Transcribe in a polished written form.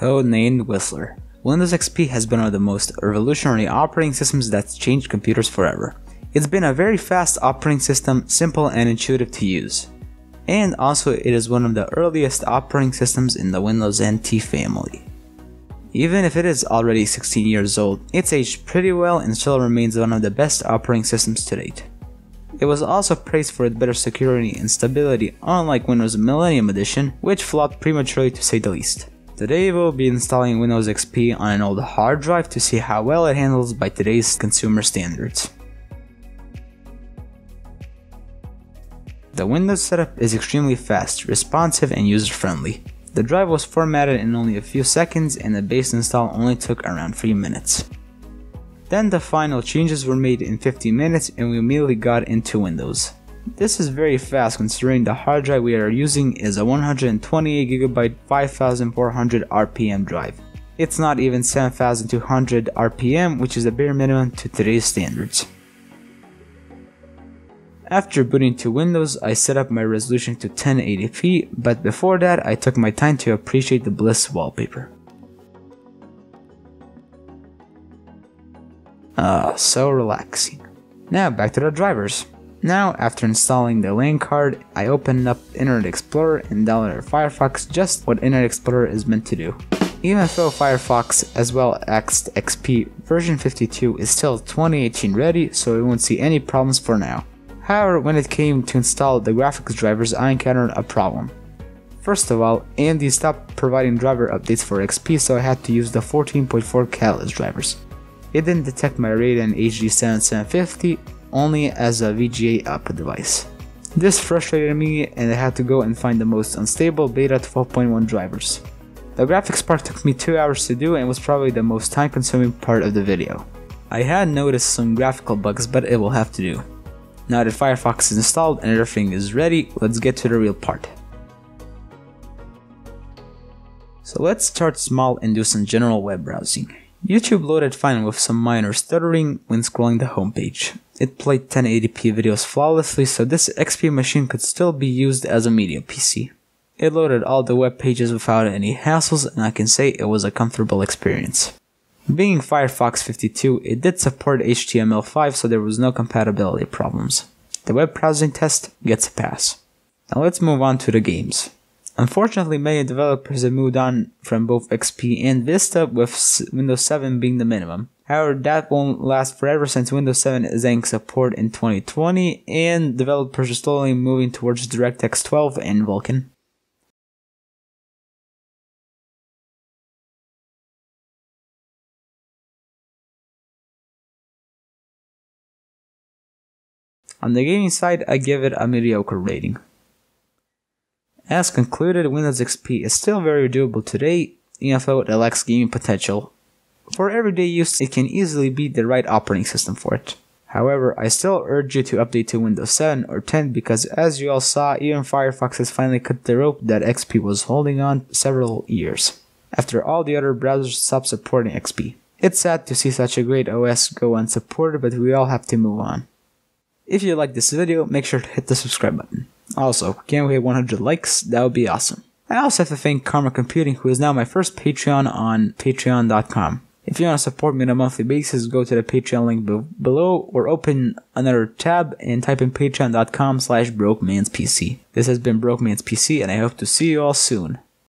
codenamed Whistler. Windows XP has been one of the most revolutionary operating systems that's changed computers forever. It's been a very fast operating system, simple and intuitive to use. And also it is one of the earliest operating systems in the Windows NT family. Even if it is already 16 years old, it's aged pretty well and still remains one of the best operating systems to date. It was also praised for its better security and stability, unlike Windows Millennium Edition, which flopped prematurely to say the least. Today we'll be installing Windows XP on an old hard drive to see how well it handles by today's consumer standards. The Windows setup is extremely fast, responsive, and user-friendly. The drive was formatted in only a few seconds and the base install only took around 3 minutes. Then the final changes were made in 15 minutes and we immediately got into Windows. This is very fast considering the hard drive we are using is a 128GB 5400 RPM drive. It's not even 7200 RPM, which is the bare minimum to today's standards. After booting to Windows, I set up my resolution to 1080p, but before that I took my time to appreciate the Bliss wallpaper. So relaxing. Now back to the drivers. Now after installing the LAN card, I opened up Internet Explorer and downloaded Firefox, just what Internet Explorer is meant to do. Even though Firefox as well as XP version 52 is still 2018 ready, so we won't see any problems for now. However, when it came to install the graphics drivers, I encountered a problem. First of all, AMD stopped providing driver updates for XP, so I had to use the 14.4 Catalyst drivers. It didn't detect my Radeon HD 7750 only as a VGA output device. This frustrated me and I had to go and find the most unstable beta 12.1 drivers. The graphics part took me 2 hours to do and was probably the most time consuming part of the video. I had noticed some graphical bugs, but it will have to do. Now that Firefox is installed and everything is ready, let's get to the real part. So let's start small and do some general web browsing. YouTube loaded fine with some minor stuttering when scrolling the homepage. It played 1080p videos flawlessly, so this XP machine could still be used as a media PC. It loaded all the web pages without any hassles, and I can say it was a comfortable experience. Being Firefox 52, it did support HTML5, so there was no compatibility problems. The web browsing test gets a pass. Now let's move on to the games. Unfortunately, many developers have moved on from both XP and Vista, with Windows 7 being the minimum. However, that won't last forever since Windows 7 is ending support in 2020 and developers are slowly moving towards DirectX 12 and Vulkan. On the gaming side, I give it a mediocre rating. As concluded, Windows XP is still very doable today, even though it lacks gaming potential. For everyday use, it can easily be the right operating system for it. However, I still urge you to update to Windows 7 or 10 because as you all saw, even Firefox has finally cut the rope that XP was holding on several years, after all the other browsers stopped supporting XP. It's sad to see such a great OS go unsupported, but we all have to move on. If you like this video, make sure to hit the subscribe button. Also, can we hit 100 likes? That would be awesome. I also have to thank Karma Computing, who is now my first Patreon on patreon.com. If you want to support me on a monthly basis, go to the Patreon link below or open another tab and type in patreon.com/BrokeMansPC. This has been BrokeMansPC and I hope to see you all soon.